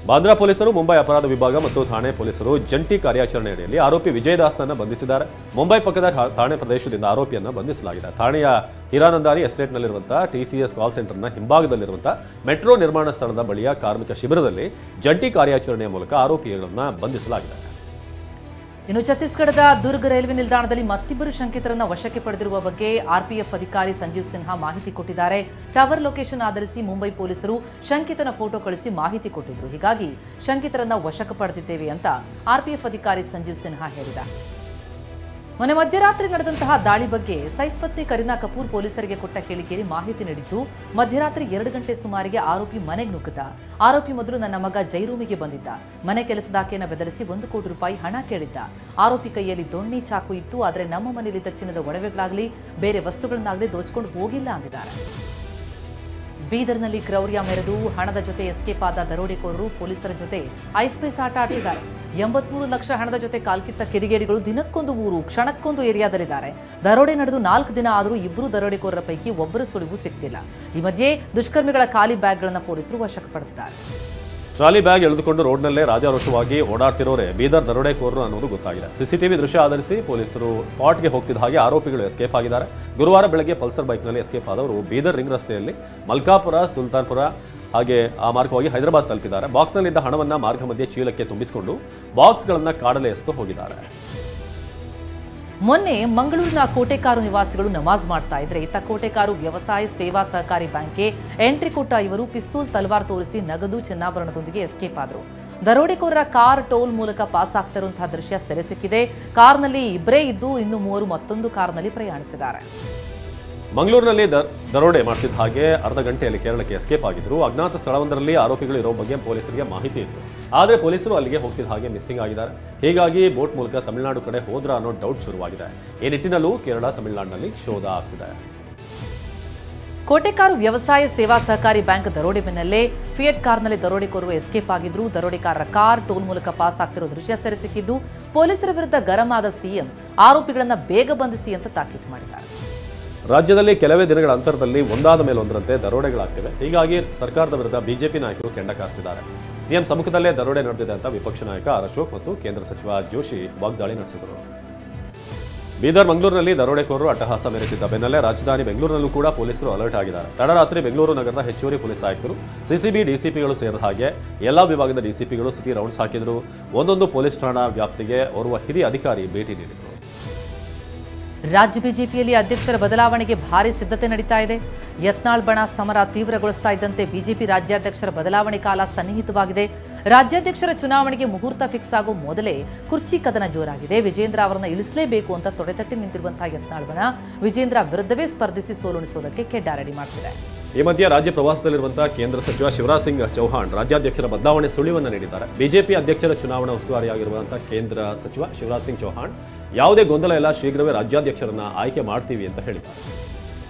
ಬಾಂದ್ರಾ ಪೊಲೀಸರು ಮುಂಬೈ ಅಪರಾಧ ವಿಭಾಗ ಮತ್ತು ಠಾಣೆ ಪೊಲೀಸರು ಜಂಟಿ ಕಾರ್ಯಾಚರಣೆ ಅಡಿಯಲ್ಲಿ ಆರೋಪಿ ವಿಜಯ್ ದಾಸ್ನನ್ನು ಬಂಧಿಸಿದ್ದಾರೆ. ಮುಂಬೈ ಪಕ್ಕದ ಠಾಣೆ ಪ್ರದೇಶದಿಂದ ಆರೋಪಿಯನ್ನು ಬಂಧಿಸಲಾಗಿದೆ. ಠಾಣೆಯ ಹಿರಾನಂದಾರಿ ಎಸ್ಟೇಟ್ನಲ್ಲಿರುವಂತಹ TCS ಕಾಲ್ ಸೆಂಟರ್ನ ಹಿಂಭಾಗದಲ್ಲಿರುವಂತಹ ಮೆಟ್ರೋ ನಿರ್ಮಾಣ ಸ್ಥಳದ ಬಳಿಯ ಕಾರ್ಮಿಕ ಶಿಬಿರದಲ್ಲಿ ಜಂಟಿ ಕಾರ್ಯಾಚರಣೆಯ ಮೂಲಕ ಆರೋಪಿಗಳನ್ನು ಬಂಧಿಸಲಾಗಿದೆ. ಇನ್ನು ಛತ್ತೀಸ್ಗಢದ ದುರ್ಗ್ ರೈಲ್ವೆ ನಿಲ್ದಾಣದಲ್ಲಿ ಮತ್ತಿಬ್ಬರು ಶಂಕಿತರನ್ನು ವಶಕ್ಕೆ ಪಡೆದಿರುವ ಬಗ್ಗೆ RPF ಅಧಿಕಾರಿ ಸಂಜೀವ್ ಸಿನ್ಹಾ ಮಾಹಿತಿ ಕೊಟ್ಟಿದ್ದಾರೆ. ಟವರ್ ಲೊಕೇಶನ್ ಆಧರಿಸಿ ಮುಂಬೈ ಪೊಲೀಸರು ಶಂಕಿತನ ಫೋಟೋ ಕಳಿಸಿ ಮಾಹಿತಿ ಕೊಟ್ಟಿದ್ರು. ಹೀಗಾಗಿ ಶಂಕಿತರನ್ನ ವಶಕ್ಕೆ ಪಡೆದಿದ್ದೇವೆ ಅಂತ RPF ಅಧಿಕಾರಿ ಸಂಜೀವ್ ಸಿನ್ಹಾ ಹೇಳಿದ್ದಾರೆ. ಮೊನ್ನೆ ಮಧ್ಯರಾತ್ರಿ ನಡೆದಂತಹ ದಾಳಿ ಬಗ್ಗೆ ಸೈಫ್ ಪತ್ನಿ ಕರೀನಾ ಕಪೂರ್ ಪೊಲೀಸರಿಗೆ ಕೊಟ್ಟ ಹೇಳಿಕೆಯಲ್ಲಿ ಮಾಹಿತಿ ನೀಡಿದ್ದು, ಮಧ್ಯರಾತ್ರಿ 2 ಗಂಟೆ ಸುಮಾರಿಗೆ ಆರೋಪಿ ಮನೆಗೆ ನುಗ್ಗಿದ. ಆರೋಪಿ ಮೊದಲು ನನ್ನ ಮಗ ಜೈರೂಮಿಗೆ ಬಂದಿದ್ದ. ಮನೆ ಕೆಲಸದಾಕೆಯನ್ನು ಬೆದರಿಸಿ 1 ಕೋಟಿ ರೂಪಾಯಿ ಹಣ ಕೇಳಿದ್ದ. ಆರೋಪಿ ಕೈಯಲ್ಲಿ ದೊಣ್ಣೆ ಚಾಕು ಇತ್ತು. ಆದರೆ ನಮ್ಮ ಮನೆಯಲ್ಲಿದ್ದ ಚಿನ್ನದ ಒಡವೆಗಳಾಗಲಿ ಬೇರೆ ವಸ್ತುಗಳನ್ನಾಗಲಿ ದೋಚಿಕೊಂಡು ಹೋಗಿಲ್ಲ ಅಂದಿದ್ದಾರೆ. ಬೀದರ್ನಲ್ಲಿ ಕ್ರೌರ್ಯ ಮೆರೆದು ಹಣದ ಜೊತೆ ಎಸ್ಕೇಪ್ ಆದ ದರೋಡೆಕೋರರು ಪೊಲೀಸರ ಜೊತೆ ಐಸ್ಪೇಸ್ ಆಟ ಆಡಿದ್ದಾರೆ. 83 ಲಕ್ಷ ಹಣದ ಜೊತೆ ಕಾಲ್ಕಿತ್ತ ಕಿಡಿಗೇಡಿಗಳು ದಿನಕ್ಕೊಂದು ಊರು, ಕ್ಷಣಕ್ಕೊಂದು ಏರಿಯಾದಲ್ಲಿದ್ದಾರೆ. ದರೋಡೆ ನಡೆದು 4 ದಿನ ಆದರೂ ಇಬ್ಬರು ದರೋಡೆಕೋರರ ಪೈಕಿ ಒಬ್ಬರು ಸುಳಿವು ಸಿಗ್ತಿಲ್ಲ. ಈ ಮಧ್ಯೆ ದುಷ್ಕರ್ಮಿಗಳ ಖಾಲಿ ಬ್ಯಾಗ್ಗಳನ್ನು ಪೊಲೀಸರು ವಶಕ್ಕೆ ಪಡೆದಿದ್ದಾರೆ. ಟ್ರಾಲಿ ಬ್ಯಾಗ್ ಎಳೆದುಕೊಂಡು ರೋಡ್ನಲ್ಲೇ ರಾಜಾರೋಷವಾಗಿ ಓಡಾಡ್ತಿರೋರೆ ಬೀದರ್ ದರೋಡೆಕೋರರು ಅನ್ನೋದು ಗೊತ್ತಾಗಿದೆ. CCTV ದೃಶ್ಯ ಆಧರಿಸಿ ಪೊಲೀಸರು ಸ್ಪಾಟ್ಗೆ ಹೋಗ್ತಿದ್ದ ಹಾಗೆ ಆರೋಪಿಗಳು ಎಸ್ಕೇಪ್ ಆಗಿದ್ದಾರೆ. ಗುರುವಾರ ಬೆಳಗ್ಗೆ ಪಲ್ಸರ್ ಬೈಕ್ನಲ್ಲಿ ಎಸ್ಕೇಪ್ ಆದವರು ಬೀದರ್ ರಿಂಗ್ ರಸ್ತೆಯಲ್ಲಿ ಮಲ್ಕಾಪುರ, ಸುಲ್ತಾನ್ಪುರ ಹಾಗೆ ಆ ಮಾರ್ಗವಾಗಿ ಹೈದರಾಬಾದ್ ತಲುಪಿದ್ದಾರೆ. ಬಾಕ್ಸ್ನಲ್ಲಿದ್ದ ಹಣವನ್ನು ಮಾರ್ಗ ಮಧ್ಯೆ ಚೀಲಕ್ಕೆ ತುಂಬಿಸಿಕೊಂಡು ಬಾಕ್ಸ್ಗಳನ್ನು ಕಾಡಲೆ ಎಸೆದು ಹೋಗಿದ್ದಾರೆ. ಮೊನ್ನೆ ಮಂಗಳೂರಿನ ಕೋಟೆಕಾರು ನಿವಾಸಿಗಳು ನಮಾಜ್ ಮಾಡ್ತಾ ಇದ್ರೆ ಇತ್ತ ಕೋಟೆಕಾರು ವ್ಯವಸಾಯ ಸೇವಾ ಸಹಕಾರಿ ಬ್ಯಾಂಕ್ಗೆ ಎಂಟ್ರಿ ಕೊಟ್ಟ ಇವರು ಪಿಸ್ತೂಲ್ ತಲವಾರ್ ತೋರಿಸಿ ನಗದು ಚಿನ್ನಾಭರಣದೊಂದಿಗೆ ಎಸ್ಕೇಪ್ ಆದರು. ದರೋಡೆಕೋರರ ಕಾರ್ ಟೋಲ್ ಮೂಲಕ ಪಾಸ್ ಆಗ್ತಿರುವಂತಹ ದೃಶ್ಯ ಸೆರೆ ಸಿಕ್ಕಿದೆ. ಕಾರ್ನಲ್ಲಿ ಇಬ್ಬರೇ ಇದ್ದು ಇನ್ನು 3 ಮತ್ತೊಂದು ಕಾರ್ನಲ್ಲಿ ಪ್ರಯಾಣಿಸಿದ್ದಾರೆ. ಮಂಗಳೂರಿನಲ್ಲಿ ದರೋಡೆ ಮಾಡ್ತಿದ್ದ ಹಾಗೆ ಅರ್ಧ ಗಂಟೆಯಲ್ಲಿ ಕೇರಳಕ್ಕೆ ಎಸ್ಕೇಪ್ ಆಗಿದ್ರು. ಅಜ್ಞಾತ ಸ್ಥಳವೊಂದರಲ್ಲಿ ಆರೋಪಿಗಳು ಇರೋ ಬಗ್ಗೆ ಪೊಲೀಸರಿಗೆ ಮಾಹಿತಿ ಇತ್ತು. ಆದರೆ ಪೊಲೀಸರು ಅಲ್ಲಿಗೆ ಹೋಗ್ತಿದ್ದ ಹಾಗೆ ಮಿಸ್ಸಿಂಗ್ ಆಗಿದ್ದಾರೆ. ಹೀಗಾಗಿ ಬೋಟ್ ಮೂಲಕ ತಮಿಳುನಾಡು ಕಡೆ ಹೋದ್ರ ಅನ್ನೋ ಡೌಟ್ ಶುರುವಾಗಿದೆ. ಈ ನಿಟ್ಟಿನಲ್ಲೂ ಕೇರಳ, ತಮಿಳುನಾಡಿನಲ್ಲಿ ಶೋಧ ಆಗ್ತಿದೆ. ಕೋಟೆಕಾರು ವ್ಯವಸಾಯ ಸೇವಾ ಸಹಕಾರಿ ಬ್ಯಾಂಕ್ ದರೋಡೆ ಬೆನ್ನಲ್ಲೇ ಫಿಯಟ್ ಕಾರ್ನಲ್ಲಿ ದರೋಡೆಕೋರರು ಎಸ್ಕೇಪ್ ಆಗಿದ್ರು. ದರೋಡೆಕಾರರ ಕಾರ್ ಟೋಲ್ ಮೂಲಕ ಪಾಸ್ ಆಗ್ತಿರೋ ದೃಶ್ಯ ಸೆರೆ ಸಿಕ್ಕಿದ್ದು, ಪೊಲೀಸರ ವಿರುದ್ಧ ಗರಂ ಆದ CM ಆರೋಪಿಗಳನ್ನ ಬೇಗ ಬಂಧಿಸಿ ಅಂತ ತಾಕೀತು ಮಾಡಿದ್ದಾರೆ. ರಾಜ್ಯದಲ್ಲಿ ಕೆಲವೇ ದಿನಗಳ ಅಂತರದಲ್ಲಿ ಒಂದಾದ ಮೇಲೆ ಒಂದರಂತೆ ದರೋಡೆಗಳಾಗ್ತಿವೆ. ಹೀಗಾಗಿ ಸರ್ಕಾರದ ವಿರುದ್ಧ ಬಿಜೆಪಿ ನಾಯಕರು ಕೆಂಡ ಕಾರ್ತಿದ್ದಾರೆ. CM ಸಮ್ಮುಖದಲ್ಲೇ ದರೋಡೆ ನಡೆದಿದೆ ಅಂತ ವಿಪಕ್ಷ ನಾಯಕ ಆರ್ ಅಶೋಕ್ ಮತ್ತು ಕೇಂದ್ರ ಸಚಿವ ಜೋಶಿ ವಾಗ್ದಾಳಿ ನಡೆಸಿದರು. ಬೀದರ್, ಮಂಗಳೂರಿನಲ್ಲಿ ದರೋಡೆಕೋರರು ಅಟ್ಟಹಾಸ ಮೆರೆತಿದ್ದ ಬೆನ್ನಲ್ಲೇ ರಾಜಧಾನಿ ಬೆಂಗಳೂರಿನಲ್ಲೂ ಕೂಡ ಪೊಲೀಸರು ಅಲರ್ಟ್ ಆಗಿದ್ದಾರೆ. ತಡರಾತ್ರಿ ಬೆಂಗಳೂರು ನಗರದ ಹೆಚ್ಚುವರಿ ಪೊಲೀಸ್ ಆಯುಕ್ತರು, CCB DCPಗಳು ಸೇರಿದ ಹಾಗೆ ಎಲ್ಲಾ ವಿಭಾಗದ DCPಗಳು ಸಿಟಿ ರೌಂಡ್ಸ್ ಹಾಕಿದ್ರು. ಒಂದೊಂದು ಪೊಲೀಸ್ ಠಾಣಾ ವ್ಯಾಪ್ತಿಗೆ ಓರ್ವ ಹಿರಿಯ ಅಧಿಕಾರಿ ಭೇಟಿ ನೀಡಿದರು. ರಾಜ್ಯ ಬಿಜೆಪಿಯಲ್ಲಿ ಅಧ್ಯಕ್ಷರ ಬದಲಾವಣೆಗೆ ಭಾರಿ ಸಿದ್ಧತೆ ನಡೀತಾ ಇದೆ. ಯತ್ನಾಳ್ ಬಣ ಸಮರ ತೀವ್ರಗೊಳಿಸ್ತಾ ಇದ್ದಂತೆ ಬಿಜೆಪಿ ರಾಜ್ಯಾಧ್ಯಕ್ಷರ ಬದಲಾವಣೆ ಕಾಲ ಸನ್ನಿಹಿತವಾಗಿದೆ. ರಾಜ್ಯಾಧ್ಯಕ್ಷರ ಚುನಾವಣೆಗೆ ಮುಹೂರ್ತ ಫಿಕ್ಸ್ ಆಗೋ ಮೊದಲೇ ಕುರ್ಚಿ ಕದನ ಜೋರಾಗಿದೆ. ವಿಜೇಂದ್ರ ಅವರನ್ನು ಇಳಿಸಲೇಬೇಕು ಅಂತ ತೊಡೆತಟ್ಟಿ ನಿಂತಿರುವಂತಹ ಯತ್ನಾಳ್ ಬಣ ವಿಜೇಂದ್ರ ವಿರುದ್ಧವೇ ಸ್ಪರ್ಧಿಸಿ ಸೋಲುಣಿಸೋದಕ್ಕೆ ಕೆಡ್ಡ ರೆಡಿ ಮಾಡ್ತಿದೆ. ಈ ಮಧ್ಯೆ ರಾಜ್ಯ ಪ್ರವಾಸದಲ್ಲಿರುವಂತಹ ಕೇಂದ್ರ ಸಚಿವ ಶಿವರಾಜ್ ಸಿಂಗ್ ಚೌಹಾಣ್ ರಾಜ್ಯಾಧ್ಯಕ್ಷರ ಬದಲಾವಣೆ ಸುಳಿವನ್ನು ನೀಡಿದ್ದಾರೆ. ಬಿಜೆಪಿ ಅಧ್ಯಕ್ಷರ ಚುನಾವಣಾ ಉಸ್ತುವಾರಿಯಾಗಿರುವಂತಹ ಕೇಂದ್ರ ಸಚಿವ ಶಿವರಾಜ್ ಸಿಂಗ್ ಚೌಹಾಣ್ ಯಾವುದೇ ಗೊಂದಲ ಇಲ್ಲ, ಶೀಘ್ರವೇ ರಾಜ್ಯಾಧ್ಯಕ್ಷರನ್ನ ಆಯ್ಕೆ ಮಾಡ್ತೀವಿ ಅಂತ ಹೇಳಿದ್ದಾರೆ.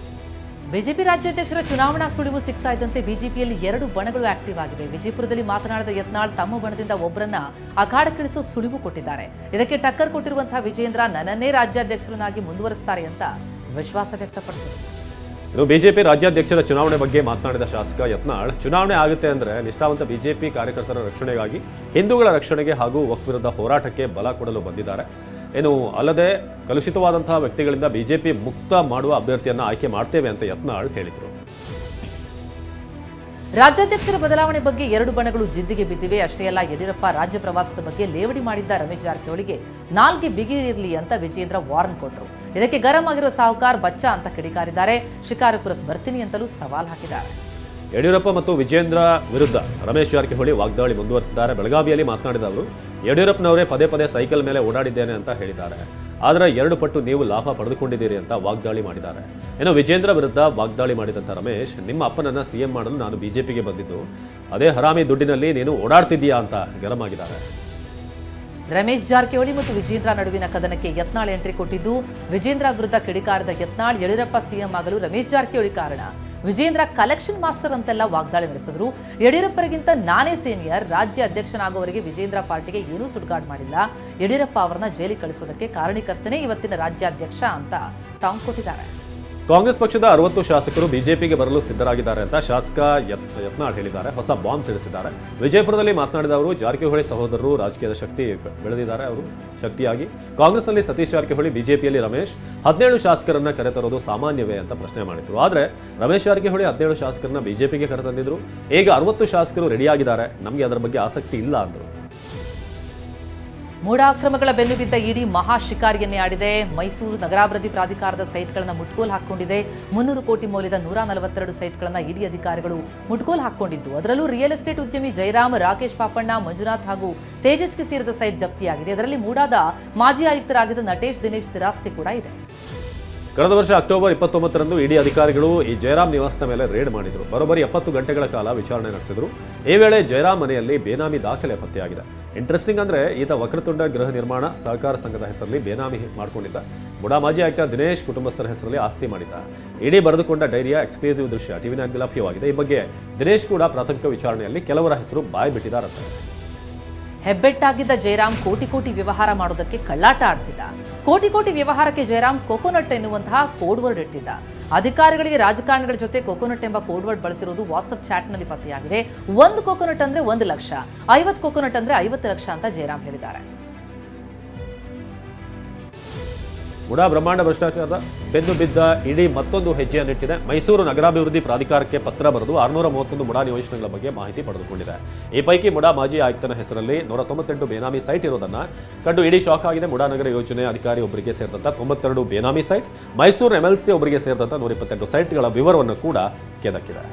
ಬಿಜೆಪಿ ರಾಜ್ಯಾಧ್ಯಕ್ಷರ ಚುನಾವಣಾ ಸುಳಿವು ಸಿಗ್ತಾ ಇದ್ದಂತೆ ಬಿಜೆಪಿಯಲ್ಲಿ 2 ಬಣಗಳು ಆಕ್ಟಿವ್ ಆಗಿವೆ. ವಿಜಯಪುರದಲ್ಲಿ ಮಾತನಾಡಿದ ಯತ್ನಾಳ್ ತಮ್ಮ ಬಣದಿಂದ ಒಬ್ಬರನ್ನ ಅಖಾಡಕ್ಕಿಳಿಸೋ ಸುಳಿವು ಕೊಟ್ಟಿದ್ದಾರೆ. ಇದಕ್ಕೆ ಟಕ್ಕರ್ ಕೊಟ್ಟಿರುವಂತಹ ವಿಜೇಂದ್ರ ನನ್ನನ್ನೇ ರಾಜ್ಯಾಧ್ಯಕ್ಷರನ್ನಾಗಿ ಮುಂದುವರಿಸುತ್ತಾರೆ ಅಂತ ವಿಶ್ವಾಸ ವ್ಯಕ್ತಪಡಿಸಿದರು. ಇನ್ನು ಬಿಜೆಪಿ ರಾಜ್ಯಾಧ್ಯಕ್ಷರ ಚುನಾವಣೆ ಬಗ್ಗೆ ಮಾತನಾಡಿದ ಶಾಸಕ ಯತ್ನಾಳ್, ಚುನಾವಣೆ ಆಗುತ್ತೆ ಅಂದರೆ ನಿಷ್ಠಾವಂತ ಬಿಜೆಪಿ ಕಾರ್ಯಕರ್ತರ ರಕ್ಷಣೆಗಾಗಿ, ಹಿಂದೂಗಳ ರಕ್ಷಣೆಗೆ ಹಾಗೂ ವಕ್ಫ್ ವಿರುದ್ಧ ಹೋರಾಟಕ್ಕೆ ಬಲ ಕೊಡಲು ಬಂದಿದ್ದಾರೆ. ಅಲ್ಲದೆ ಕಲುಷಿತವಾದಂತಹ ವ್ಯಕ್ತಿಗಳಿಂದ ಬಿಜೆಪಿ ಮುಕ್ತ ಮಾಡುವ ಅಭ್ಯರ್ಥಿಯನ್ನ ಆಯ್ಕೆ ಮಾಡ್ತೇವೆ ಅಂತ ಯತ್ನಾಳ್ ಹೇಳಿದರು. ರಾಜ್ಯಾಧ್ಯಕ್ಷರ ಬದಲಾವಣೆ ಬಗ್ಗೆ 2 ಬಣಗಳು ಜಿದ್ದಿಗೆ ಬಿದ್ದಿವೆ. ಅಷ್ಟೇ ಅಲ್ಲ, ಯಡಿಯೂರಪ್ಪ ರಾಜ್ಯ ಪ್ರವಾಸದ ಬಗ್ಗೆ ಲೇವಡಿ ಮಾಡಿದ್ದ ರಮೇಶ್ ಜಾರಕಿಹೊಳಿಗೆ ನಾಲ್ಗೆ ಬಿಗಿಯಿರಲಿ ಅಂತ ವಿಜೇಂದ್ರ ವಾರ್ನ್ ಕೊಟ್ಟರು. ಇದಕ್ಕೆ ಗರಂ ಆಗಿರೋ ಸಾಹುಕಾರ್ ಬಚ್ಚ ಅಂತ ಕಿಡಿಕಾರಿದ್ದಾರೆ. ಶಿಕಾರಿಪುರಕ್ಕೆ ಬರ್ತೀನಿ ಅಂತಲೂ ಸವಾಲ್ ಹಾಕಿದ್ದಾರೆ. ಯಡಿಯೂರಪ್ಪ ಮತ್ತು ವಿಜೇಂದ್ರ ವಿರುದ್ಧ ರಮೇಶ್ ಜಾರಕಿಹೊಳಿ ವಾಗ್ದಾಳಿ ಮುಂದುವರಿಸಿದ್ದಾರೆ. ಬೆಳಗಾವಿಯಲ್ಲಿ ಮಾತನಾಡಿದ ಅವರು, ಯಡಿಯೂರಪ್ಪನವರೇ ಪದೇ ಪದೇ ಸೈಕಲ್ ಮೇಲೆ ಓಡಾಡಿದ್ದೇನೆ ಅಂತ ಹೇಳಿದ್ದಾರೆ. ಆದರೆ 2 ಪಟ್ಟು ನೀವು ಲಾಭ ಪಡೆದುಕೊಂಡಿದ್ದೀರಿ ಅಂತ ವಾಗ್ದಾಳಿ ಮಾಡಿದ್ದಾರೆ. ಇನ್ನು ವಿಜೇಂದ್ರ ವಿರುದ್ಧ ವಾಗ್ದಾಳಿ ಮಾಡಿದಂಥ ರಮೇಶ್, ನಿಮ್ಮ ಅಪ್ಪನನ್ನ CM ಮಾಡಲು ನಾನು ಬಿಜೆಪಿಗೆ ಬಂದಿದ್ದು, ಅದೇ ಹರಾಮಿ ದುಡ್ಡಿನಲ್ಲಿ ನೀನು ಓಡಾಡ್ತಿದ್ದೀಯಾ ಅಂತ ಗರಂ ಆಗಿದ್ದಾರೆ. ರಮೇಶ್ ಜಾರಕಿಹೊಳಿ ಮತ್ತು ವಿಜೇಂದ್ರ ನಡುವಿನ ಕದನಕ್ಕೆ ಯತ್ನಾಳ್ ಎಂಟ್ರಿ ಕೊಟ್ಟಿದ್ದು, ವಿಜೇಂದ್ರ ವಿರುದ್ಧ ಕಿಡಿಕಾರಿದ ಯತ್ನಾಳ್ ಯಡಿಯೂರಪ್ಪ CM ಆಗಲು ರಮೇಶ್ ಜಾರಕಿಹೊಳಿ ಕಾರಣ, ವಿಜೇಂದ್ರ ಕಲೆಕ್ಷನ್ ಮಾಸ್ಟರ್ ಅಂತೆಲ್ಲ ವಾಗ್ದಾಳಿ ನಡೆಸಿದ್ರು. ಯಡಿಯೂರಪ್ಪರಿಗಿಂತ ನಾನೇ ಸೀನಿಯರ್, ರಾಜ್ಯ ಅಧ್ಯಕ್ಷನಾಗುವವರೆಗೆ ವಿಜೇಂದ್ರ ಪಾರ್ಟಿಗೆ ಏನೂ ಸುಡ್ಗಾಡ್ ಮಾಡಿಲ್ಲ. ಯಡಿಯೂರಪ್ಪ ಅವರನ್ನ ಜೈಲಿಗೆ ಕಳಿಸೋದಕ್ಕೆ ಕಾರಣೀಕರ್ತನೇ ಇವತ್ತಿನ ರಾಜ್ಯಾಧ್ಯಕ್ಷ ಅಂತ ಟಾಂಗ್ ಕೊಟ್ಟಿದ್ದಾರೆ. ಕಾಂಗ್ರೆಸ್ ಪಕ್ಷದ 60 ಶಾಸಕರು ಬಿಜೆಪಿಗೆ ಬರಲು ಸಿದ್ಧರಾಗಿದ್ದಾರೆ ಅಂತ ಶಾಸಕ ಯತ್ನಾಳ್ ಹೇಳಿದ್ದಾರೆ. ಹೊಸ ಬಾಂಬ್ ಸಿಡಿಸಿದ್ದಾರೆ. ವಿಜಯಪುರದಲ್ಲಿ ಮಾತನಾಡಿದ ಅವರು, ಜಾರಕಿಹೊಳಿ ಸಹೋದರರು ರಾಜಕೀಯದ ಶಕ್ತಿ ಬೆಳೆದಿದ್ದಾರೆ. ಅವರು ಶಕ್ತಿಯಾಗಿ ಕಾಂಗ್ರೆಸ್ನಲ್ಲಿ ಸತೀಶ್ ಜಾರಕಿಹೊಳಿ, ಬಿಜೆಪಿಯಲ್ಲಿ ರಮೇಶ್ 17 ಶಾಸಕರನ್ನ ಕರೆತರೋದು ಸಾಮಾನ್ಯವೇ ಅಂತ ಪ್ರಶ್ನೆ ಮಾಡಿದ್ರು. ಆದರೆ ರಮೇಶ್ ಜಾರಕಿಹೊಳಿ 17 ಶಾಸಕರನ್ನ ಬಿಜೆಪಿಗೆ ಕರೆತಂದಿದ್ರು. ಈಗ 60 ಶಾಸಕರು ರೆಡಿಯಾಗಿದ್ದಾರೆ. ನಮಗೆ ಅದರ ಬಗ್ಗೆ ಆಸಕ್ತಿ ಇಲ್ಲ ಅಂದರು. ಮೂಡ ಅಕ್ರಮಗಳ ಬೆನ್ನು ಬಿದ್ದ ಇಡಿ ಮಹಾ ಶಿಕಾರಿಯನ್ನೇ ಆಡಿದೆ. ಮೈಸೂರು ನಗರಾಭಿವೃದ್ಧಿ ಪ್ರಾಧಿಕಾರದ ಸೈಟ್ಗಳನ್ನು ಮುಟ್ಗೋಲು ಹಾಕೊಂಡಿದೆ. 300 ಕೋಟಿ ಮೌಲ್ಯದ 142 ಸೈಟ್ಗಳನ್ನು ಇಡಿ ಅಧಿಕಾರಿಗಳು ಮುಟ್ಗೋಲು ಹಾಕೊಂಡಿದ್ದು, ಅದರಲ್ಲೂ ರಿಯಲ್ ಎಸ್ಟೇಟ್ ಉದ್ಯಮಿ ಜಯರಾಮ್, ರಾಕೇಶ್ ಪಾಪಣ್ಣ, ಮಂಜುನಾಥ್ ಹಾಗೂ ತೇಜಸ್ಗೆ ಸೇರಿದ ಸೈಟ್ ಜಪ್ತಿಯಾಗಿದೆ. ಇದರಲ್ಲಿ ಮೂಡಾದ ಮಾಜಿ ಆಯುಕ್ತರಾಗಿದ್ದ ನಟೇಶ್ ದಿನೇಶ್ ಸ್ಥಿರಾಸ್ತಿ ಕೂಡ ಇದೆ. ಕಳೆದ ವರ್ಷ ಅಕ್ಟೋಬರ್ 29ರಂದು ಇಡಿ ಅಧಿಕಾರಿಗಳು ಈ ಜಯರಾಮ್ ನಿವಾಸದ ಮೇಲೆ ರೇಡ್ ಮಾಡಿದ್ರು. ಬರೋಬ್ಬರಿ 70 ಗಂಟೆಗಳ ಕಾಲ ವಿಚಾರಣೆ ನಡೆಸಿದ್ರು. ಈ ವೇಳೆ ಜಯರಾಮ್ ಮನೆಯಲ್ಲಿ ಬೇನಾಮಿ ದಾಖಲೆ ಪತ್ತೆಯಾಗಿದೆ. ಇಂಟ್ರೆಸ್ಟಿಂಗ್ ಅಂದ್ರೆ, ಈತ ವಕ್ರತುಂಡ ಗೃಹ ನಿರ್ಮಾಣ ಸಹಕಾರ ಸಂಘದ ಹೆಸರಲ್ಲಿ ಬೇನಾಮಿ ಮಾಡಿಕೊಂಡಿದ್ದ. ಮುಡಾ ಮಾಜಿ ಆಯುಕ್ತ ದಿನೇಶ್ ಕುಟುಂಬಸ್ಥರ ಹೆಸರಲ್ಲಿ ಆಸ್ತಿ ಮಾಡಿದ್ದ. ಇಡಿ ಬರೆದುಕೊಂಡ ಡೈರಿಯ ಎಕ್ಸ್ಕ್ಲೂಸಿವ್ ದೃಶ್ಯ ಟಿವಿ9 ಲಭ್ಯವಾಗಿದೆ. ಈ ಬಗ್ಗೆ ದಿನೇಶ್ ಕೂಡ ಪ್ರಾಥಮಿಕ ವಿಚಾರಣೆಯಲ್ಲಿ ಕೆಲವರ ಹೆಸರು ಬಾಯಿ ಬಿಟ್ಟಿದ್ದಾರಂತೆ. ಹೆಬ್ಬೆಟ್ಟಾಗಿದ್ದ ಜಯರಾಮ್ ಕೋಟಿ ವ್ಯವಹಾರ ಮಾಡೋದಕ್ಕೆ ಕಳ್ಳಾಟ ಆಡ್ತಿದ್ದ. ಕೋಟಿ ವ್ಯವಹಾರಕ್ಕೆ ಜಯರಾಮ್ ಕೊಕೊನಟ್ ಎನ್ನುವಂತಹ ಕೋಡ್ ವರ್ಡ್ ಇಟ್ಟಿದ್ದ. ಅಧಿಕಾರಿಗಳಿಗೆ ರಾಜಕಾರಣಿಗಳ ಜೊತೆ ಕೊಕೊನಟ್ ಎಂಬ ಕೋಡ್ ವರ್ಡ್ ಬಳಸಿರುವುದು ವಾಟ್ಸ್ಆಪ್ ಚಾಟ್ನಲ್ಲಿ ಪತ್ತೆಯಾಗಿದೆ. 1 ಕೊಕೊನಟ್ ಅಂದ್ರೆ 1 ಲಕ್ಷ, 50 ಕೊಕೊನಟ್ ಅಂದ್ರೆ 50 ಲಕ್ಷ ಅಂತ ಜಯರಾಮ್ ಹೇಳಿದ್ದಾರೆ. ಮುಡಾ ಬ್ರಹ್ಮಾಂಡ ಭ್ರಷ್ಟಾಚಾರದ ಬೆನ್ನು ಬಿದ್ದ ಇಡಿ ಮತ್ತೊಂದು ಹೆಜ್ಜೆಯನ್ನಿಟ್ಟಿದೆ. ಮೈಸೂರು ನಗರಾಭಿವೃದ್ಧಿ ಪ್ರಾಧಿಕಾರಕ್ಕೆ ಪತ್ರ ಬರೆದು 631 ಮುಡಾ ನಿವೇಶನಗಳ ಬಗ್ಗೆ ಮಾಹಿತಿ ಪಡೆದುಕೊಂಡಿದೆ. ಈ ಪೈಕಿ ಮುಡಾ ಮಾಜಿ ಆಯುಕ್ತನ ಹೆಸರಲ್ಲಿ 198 ಬೇನಾಮಿ ಸೈಟ್ ಇರೋದನ್ನ ಕಂಡು ಇಡಿ ಶಾಕ್ ಆಗಿದೆ. ಮುಡಾ ನಗರ ಯೋಜನೆ ಅಧಿಕಾರಿ ಒಬ್ಬರಿಗೆ ಸೇರಿದಂತ 92 ಬೇನಾಮಿ ಸೈಟ್, ಮೈಸೂರು MLC ಒಬ್ಬರಿಗೆ ಸೇರಿದಂತ 128 ಸೈಟ್ಗಳ ವಿವರವನ್ನು ಕೂಡ ಕೆದಕಿದೆ.